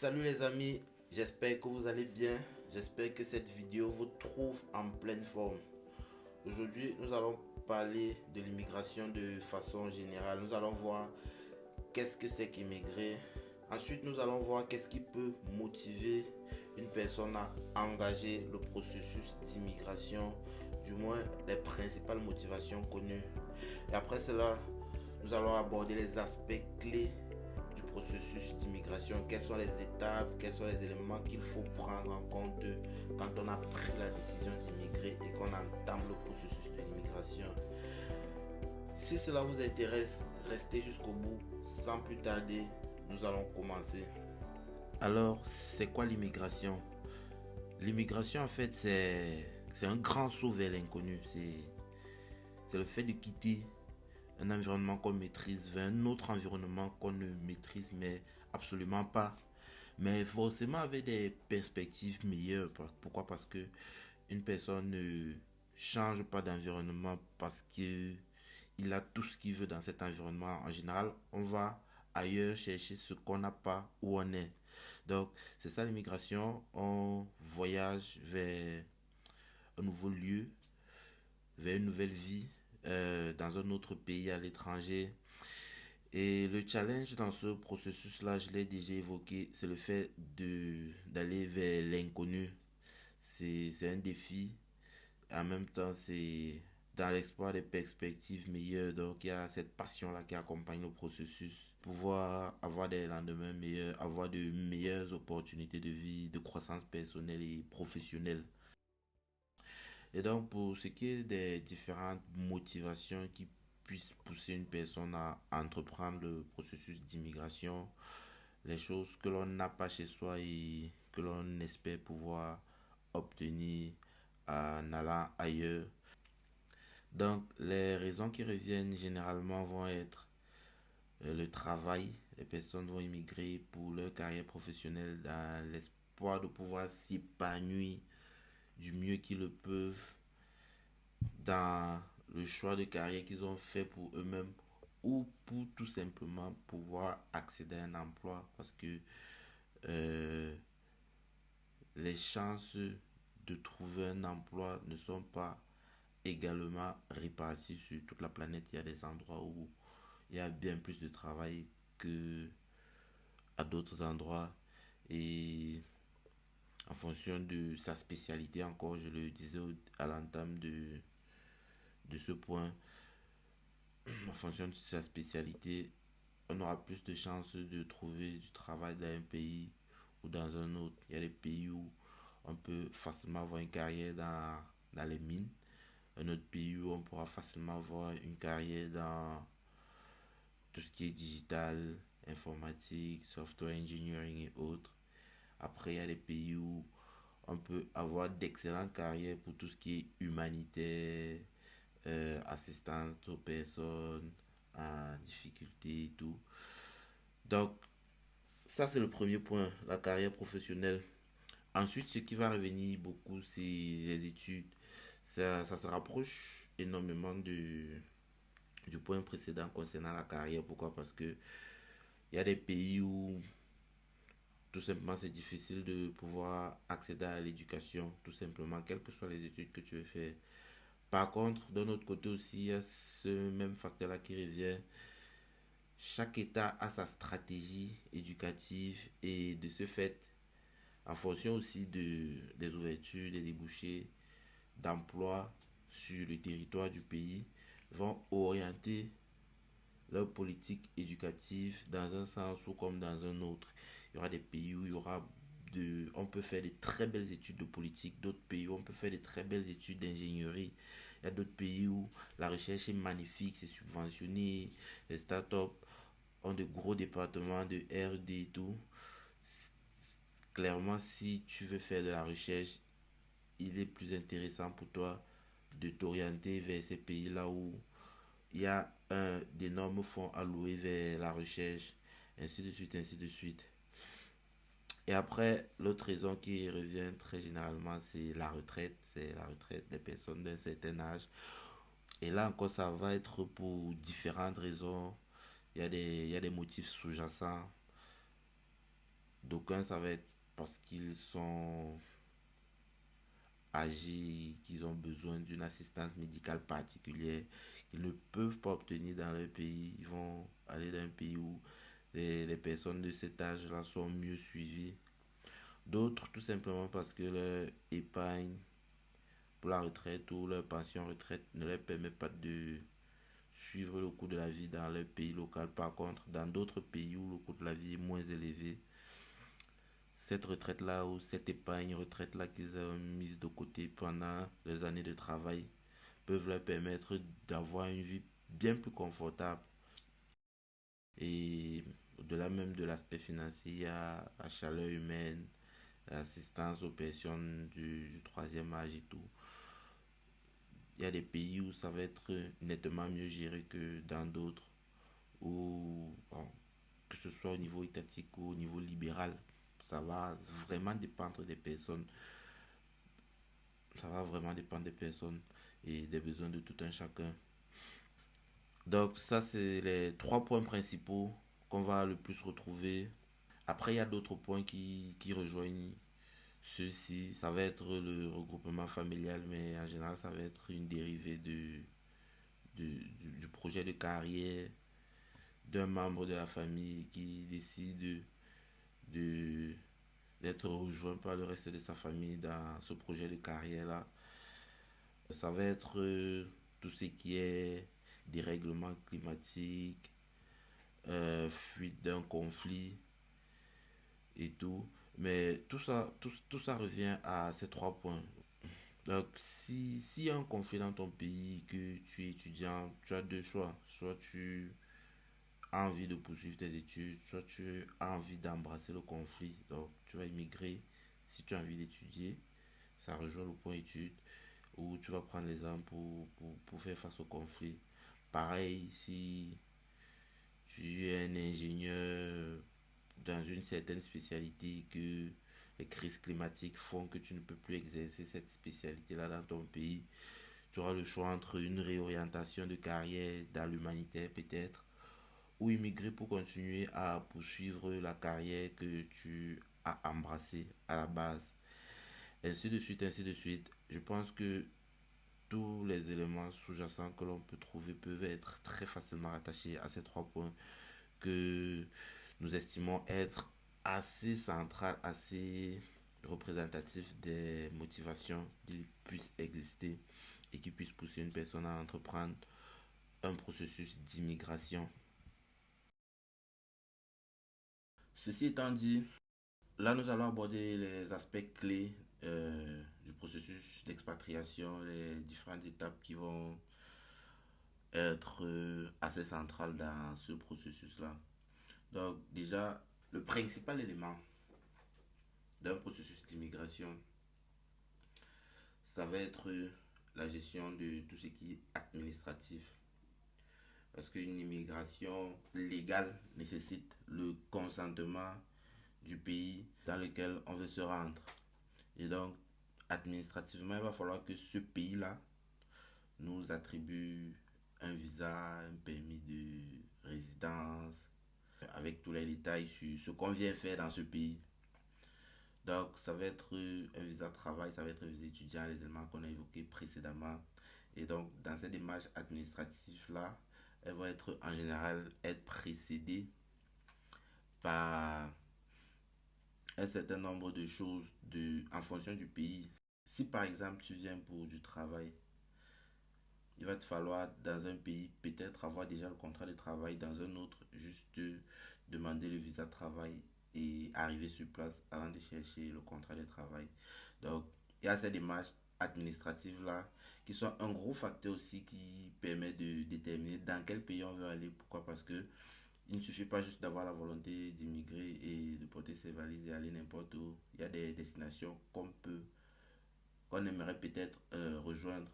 Salut les amis, j'espère que vous allez bien. J'espère que cette vidéo vous trouve en pleine forme. Aujourd'hui, nous allons parler de l'immigration de façon générale. Nous allons voir qu'est-ce que c'est qu'immigrer. Ensuite, nous allons voir qu'est-ce qui peut motiver une personne à engager le processus d'immigration, du moins les principales motivations connues. Et après cela, nous allons aborder les aspects clés du processus d'immigration, quelles sont les étapes, quels sont les éléments qu'il faut prendre en compte quand on a pris la décision d'immigrer et qu'on entame le processus de l'immigration. Si cela vous intéresse, restez jusqu'au bout. Sans plus tarder, nous allons commencer. Alors, c'est quoi l'immigration? L'immigration, en fait, c'est un grand saut vers l'inconnu. C'est le fait de quitter un environnement qu'on maîtrise vers un autre environnement qu'on ne maîtrise mais absolument pas. Mais forcément avec des perspectives meilleures. Pourquoi? Parce que une personne ne change pas d'environnement parce que il a tout ce qu'il veut dans cet environnement. En général, on va ailleurs chercher ce qu'on n'a pas où on est. Donc, c'est ça l'immigration. On voyage vers un nouveau lieu, vers une nouvelle vie, dans un autre pays à l'étranger. Et le challenge dans ce processus-là, je l'ai déjà évoqué, c'est le fait d'aller vers l'inconnu. C'est un défi. En même temps, c'est dans l'espoir des perspectives meilleures. Donc, il y a cette passion-là qui accompagne le processus. Pouvoir avoir des lendemains meilleurs, avoir de meilleures opportunités de vie, de croissance personnelle et professionnelle. Et donc, pour ce qui est des différentes motivations qui puissent pousser une personne à entreprendre le processus d'immigration, les choses que l'on n'a pas chez soi et que l'on espère pouvoir obtenir en allant ailleurs. Donc, les raisons qui reviennent généralement vont être le travail. Les personnes vont immigrer pour leur carrière professionnelle dans l'espoir de pouvoir s'épanouir du mieux qu'ils le peuvent dans le choix de carrière qu'ils ont fait pour eux-mêmes ou pour tout simplement pouvoir accéder à un emploi parce que euh, les chances de trouver un emploi ne sont pas également réparties sur toute la planète. Il y a des endroits où il y a bien plus de travail que à d'autres endroits et en fonction de sa spécialité, encore je le disais à l'entame de ce point, en fonction de sa spécialité, on aura plus de chances de trouver du travail dans un pays ou dans un autre. Il y a des pays où on peut facilement avoir une carrière dans les mines. Un autre pays où on pourra facilement avoir une carrière dans tout ce qui est digital, informatique, software engineering et autres. Après, il y a des pays où on peut avoir d'excellentes carrières pour tout ce qui est humanitaire, assistance aux personnes en difficulté et tout. Donc, ça c'est le premier point, la carrière professionnelle. Ensuite, ce qui va revenir beaucoup, c'est les études. Ça se rapproche énormément du point précédent concernant la carrière. Pourquoi? Parce que il y a des pays où tout simplement c'est difficile de pouvoir accéder à l'éducation, tout simplement, quelles que soient les études que tu veux faire. Par contre, d'un autre côté aussi, il y a ce même facteur-là qui revient. Chaque État a sa stratégie éducative et de ce fait, en fonction aussi des ouvertures, des débouchés d'emploi sur le territoire du pays, vont orienter leur politique éducative dans un sens ou comme dans un autre. Il y aura des pays où il y aura on peut faire de très belles études de politique, d'autres pays où on peut faire de très belles études d'ingénierie. Il y a d'autres pays où la recherche est magnifique, c'est subventionné, les startups ont de gros départements de R&D et tout. Clairement, si tu veux faire de la recherche, il est plus intéressant pour toi de t'orienter vers ces pays-là où il y a d'énormes fonds alloués vers la recherche, ainsi de suite, ainsi de suite. Et après, l'autre raison qui revient très généralement, c'est la retraite. C'est la retraite des personnes d'un certain âge. Et là encore, ça va être pour différentes raisons. Il y a des motifs sous-jacents. D'aucuns, ça va être parce qu'ils sont âgés, qu'ils ont besoin d'une assistance médicale particulière, qu'ils ne peuvent pas obtenir dans leur pays. Ils vont aller dans un pays où les personnes de cet âge-là sont mieux suivies. D'autres, tout simplement parce que leur épargne pour la retraite ou leur pension retraite ne leur permet pas de suivre le coût de la vie dans leur pays local. Par contre, dans d'autres pays où le coût de la vie est moins élevé, cette retraite-là ou cette épargne retraite-là qu'ils ont mise de côté pendant les années de travail peuvent leur permettre d'avoir une vie bien plus confortable. Et au-delà même de l'aspect financier, il y a la chaleur humaine, l'assistance aux personnes du troisième âge et tout. Il y a des pays où ça va être nettement mieux géré que dans d'autres, où bon, que ce soit au niveau étatique ou au niveau libéral, ça va vraiment dépendre des personnes. Ça va vraiment dépendre des personnes et des besoins de tout un chacun. Donc ça, c'est les trois points principaux qu'on va le plus retrouver. Après, il y a d'autres points qui rejoignent ceux-ci. Ça va être le regroupement familial, mais en général, ça va être une dérivée du projet de carrière d'un membre de la famille qui décide de, d'être rejoint par le reste de sa famille dans ce projet de carrière-là. Ça va être tout ce qui est dérèglement climatique, fuite d'un conflit et tout. Mais tout ça revient à ces trois points. Donc, s'il y a un conflit dans ton pays, que tu es étudiant, tu as deux choix. Soit tu as envie de poursuivre tes études, soit tu as envie d'embrasser le conflit. Donc, tu vas immigrer si tu as envie d'étudier. Ça rejoint le point études où tu vas prendre les armes pour faire face au conflit. Pareil, si tu es un ingénieur dans une certaine spécialité que les crises climatiques font que tu ne peux plus exercer cette spécialité-là dans ton pays, tu auras le choix entre une réorientation de carrière dans l'humanitaire peut-être, ou immigrer pour continuer à poursuivre la carrière que tu as embrassée à la base. Ainsi de suite, ainsi de suite. Je pense que tous les éléments sous-jacents que l'on peut trouver peuvent être très facilement rattachés à ces trois points que nous estimons être assez central, assez représentatif des motivations qui puissent exister et qui puissent pousser une personne à entreprendre un processus d'immigration. Ceci étant dit, là nous allons aborder les aspects clés du processus d'expatriation, les différentes étapes qui vont être assez centrales dans ce processus-là. Donc déjà, le principal élément d'un processus d'immigration, ça va être la gestion de tout ce qui est administratif. Parce qu'une immigration légale nécessite le consentement du pays dans lequel on veut se rendre. Et donc, administrativement, il va falloir que ce pays-là nous attribue un visa, un permis de résidence, avec tous les détails sur ce qu'on vient faire dans ce pays. Donc, ça va être un visa de travail, ça va être un visa étudiant, les éléments qu'on a évoqués précédemment. Et donc, dans ces démarches administratives-là, elles vont être en général être précédées par un certain nombre de choses en fonction du pays. Si par exemple tu viens pour du travail, il va te falloir dans un pays peut-être avoir déjà le contrat de travail, dans un autre juste demander le visa de travail et arriver sur place avant de chercher le contrat de travail. Donc il y a ces démarches administratives là qui sont un gros facteur aussi qui permet de déterminer dans quel pays on veut aller. Pourquoi? Parce que il ne suffit pas juste d'avoir la volonté d'immigrer et de porter ses valises et aller n'importe où. Il y a des destinations qu'on aimerait peut-être rejoindre,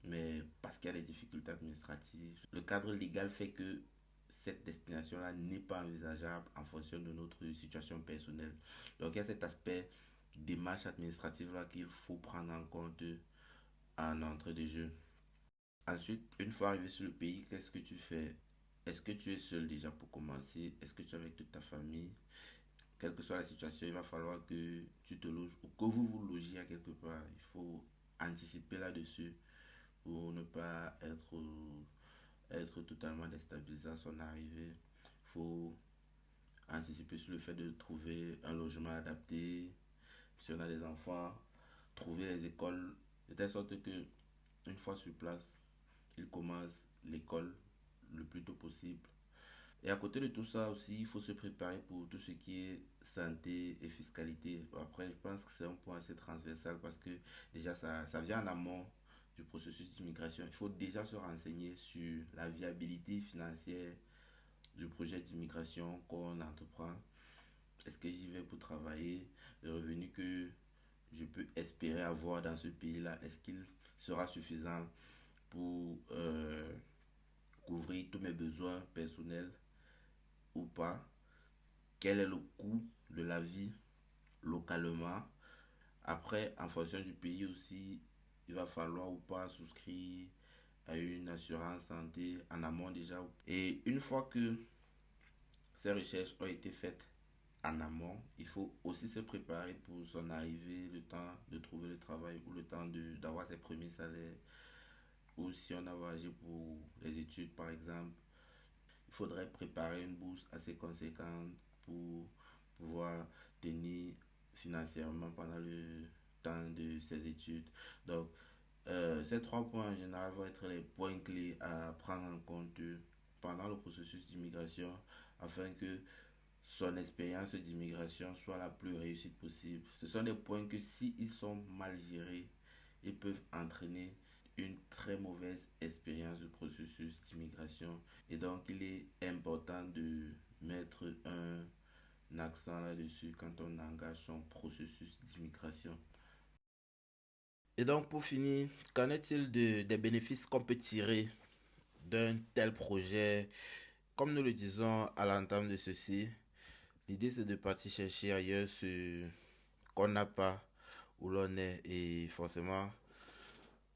mais parce qu'il y a des difficultés administratives, le cadre légal fait que cette destination-là n'est pas envisageable en fonction de notre situation personnelle. Donc il y a cet aspect démarche administrative-là qu'il faut prendre en compte en entrée de jeu. Ensuite, une fois arrivé sur le pays, qu'est-ce que tu fais? Est-ce que tu es seul déjà pour commencer? Est-ce que tu es avec toute ta famille? quelle que soit la situation, il va falloir que tu te loges ou que vous vous logiez à quelque part. Il faut anticiper là-dessus pour ne pas être totalement déstabilisé à son arrivée. Il faut anticiper sur le fait de trouver un logement adapté. Si on a des enfants, trouver les écoles de telle sorte que une fois sur place, ils commencent l'école le plus tôt possible. Et à côté de tout ça aussi, il faut se préparer pour tout ce qui est santé et fiscalité. Après, je pense que c'est un point assez transversal parce que déjà, ça vient en amont du processus d'immigration. Il faut déjà se renseigner sur la viabilité financière du projet d'immigration qu'on entreprend. Est-ce que j'y vais pour travailler? Le revenu que je peux espérer avoir dans ce pays-là, est-ce qu'il sera suffisant pour couvrir tous mes besoins personnels ou pas? Quel est le coût de la vie localement? Après, en fonction du pays aussi, il va falloir ou pas souscrire à une assurance santé en amont déjà. Et une fois que ces recherches ont été faites en amont, il faut aussi se préparer pour son arrivée, le temps de trouver le travail ou le temps d'avoir ses premiers salaires. Ou si on a voyagé pour les études par exemple, il faudrait préparer une bourse assez conséquente pour pouvoir tenir financièrement pendant le temps de ses études. Donc, ces trois points en général vont être les points clés à prendre en compte pendant le processus d'immigration afin que son expérience d'immigration soit la plus réussie possible. Ce sont des points que s'ils sont mal gérés, ils peuvent entraîner une très mauvaise expérience du processus d'immigration. Et donc, il est important de mettre un accent là-dessus quand on engage son processus d'immigration. Et donc, pour finir, qu'en est-il des bénéfices qu'on peut tirer d'un tel projet? Comme nous le disons à l'entame de ceci, l'idée c'est de partir chercher ailleurs ce qu'on n'a pas où l'on est. Et forcément,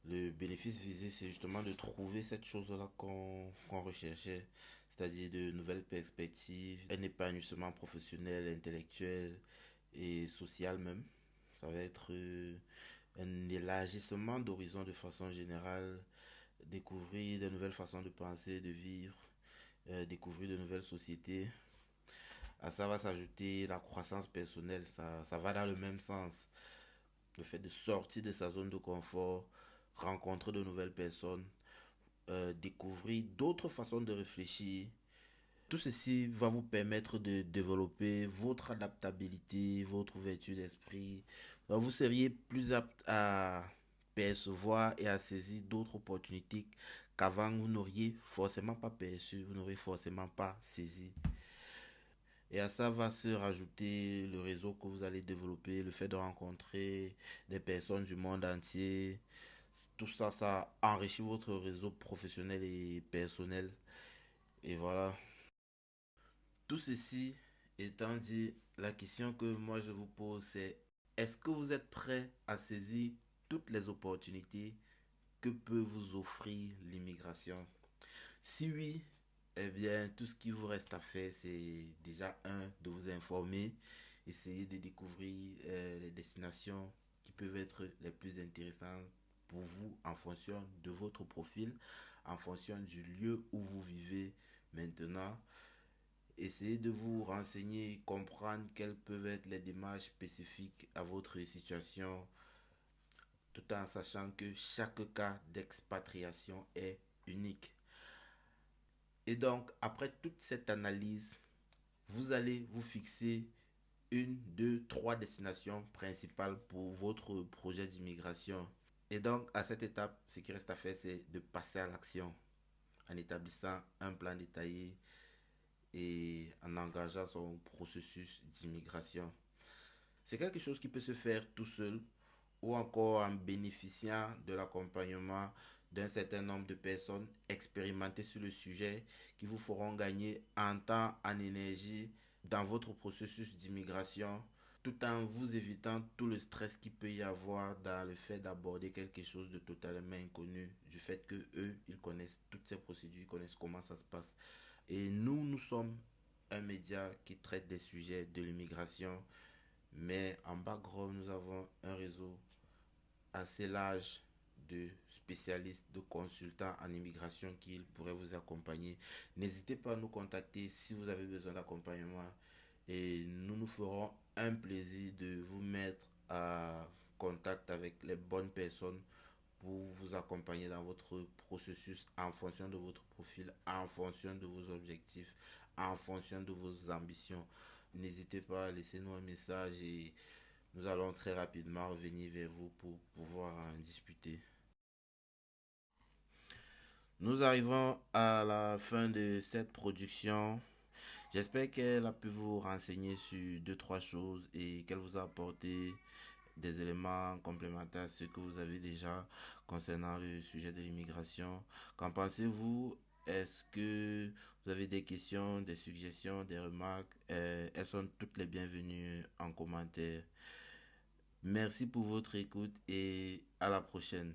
le bénéfice visé, c'est justement de trouver cette chose-là qu'on recherchait, c'est-à-dire de nouvelles perspectives, un épanouissement professionnel, intellectuel et social même. Ça va être un élargissement d'horizon de façon générale, découvrir de nouvelles façons de penser, de vivre, découvrir de nouvelles sociétés. À ça va s'ajouter la croissance personnelle, ça va dans le même sens. Le fait de sortir de sa zone de confort, rencontrer de nouvelles personnes, découvrir d'autres façons de réfléchir. Tout ceci va vous permettre de développer votre adaptabilité, votre ouverture d'esprit. Donc, vous seriez plus apte à percevoir et à saisir d'autres opportunités qu'avant vous n'auriez forcément pas perçu, vous n'auriez forcément pas saisi. Et à ça va se rajouter le réseau que vous allez développer, le fait de rencontrer des personnes du monde entier. Tout ça, ça enrichit votre réseau professionnel et personnel. Et voilà. Tout ceci étant dit, la question que moi je vous pose c'est, est-ce que vous êtes prêt à saisir toutes les opportunités que peut vous offrir l'immigration? Si oui, eh bien, tout ce qui vous reste à faire, c'est déjà de vous informer, essayer de découvrir les destinations qui peuvent être les plus intéressantes pour vous en fonction de votre profil, en fonction du lieu où vous vivez maintenant. Essayez de vous renseigner, comprendre quelles peuvent être les démarches spécifiques à votre situation, tout en sachant que chaque cas d'expatriation est unique. Et donc, après toute cette analyse, vous allez vous fixer une, deux, trois destinations principales pour votre projet d'immigration. Et donc, à cette étape, ce qui reste à faire, c'est de passer à l'action en établissant un plan détaillé et en engageant son processus d'immigration. C'est quelque chose qui peut se faire tout seul ou encore en bénéficiant de l'accompagnement d'un certain nombre de personnes expérimentées sur le sujet qui vous feront gagner en temps, en énergie dans votre processus d'immigration tout en vous évitant tout le stress qu'il peut y avoir dans le fait d'aborder quelque chose de totalement inconnu, du fait que eux, ils connaissent toutes ces procédures, ils connaissent comment ça se passe. Et nous sommes un média qui traite des sujets de l'immigration, mais en background, nous avons un réseau assez large de spécialistes, de consultants en immigration qui pourraient vous accompagner. N'hésitez pas à nous contacter si vous avez besoin d'accompagnement et nous nous ferons un plaisir de vous mettre en contact avec les bonnes personnes pour vous accompagner dans votre processus en fonction de votre profil, en fonction de vos objectifs, en fonction de vos ambitions. N'hésitez pas à laisser nous un message et nous allons très rapidement revenir vers vous pour pouvoir en discuter. Nous arrivons à la fin de cette production. J'espère qu'elle a pu vous renseigner sur deux, trois choses et qu'elle vous a apporté des éléments complémentaires à ce que vous avez déjà concernant le sujet de l'immigration. Qu'en pensez-vous? Est-ce que vous avez des questions, des suggestions, des remarques? Elles sont toutes les bienvenues en commentaire. Merci pour votre écoute et à la prochaine.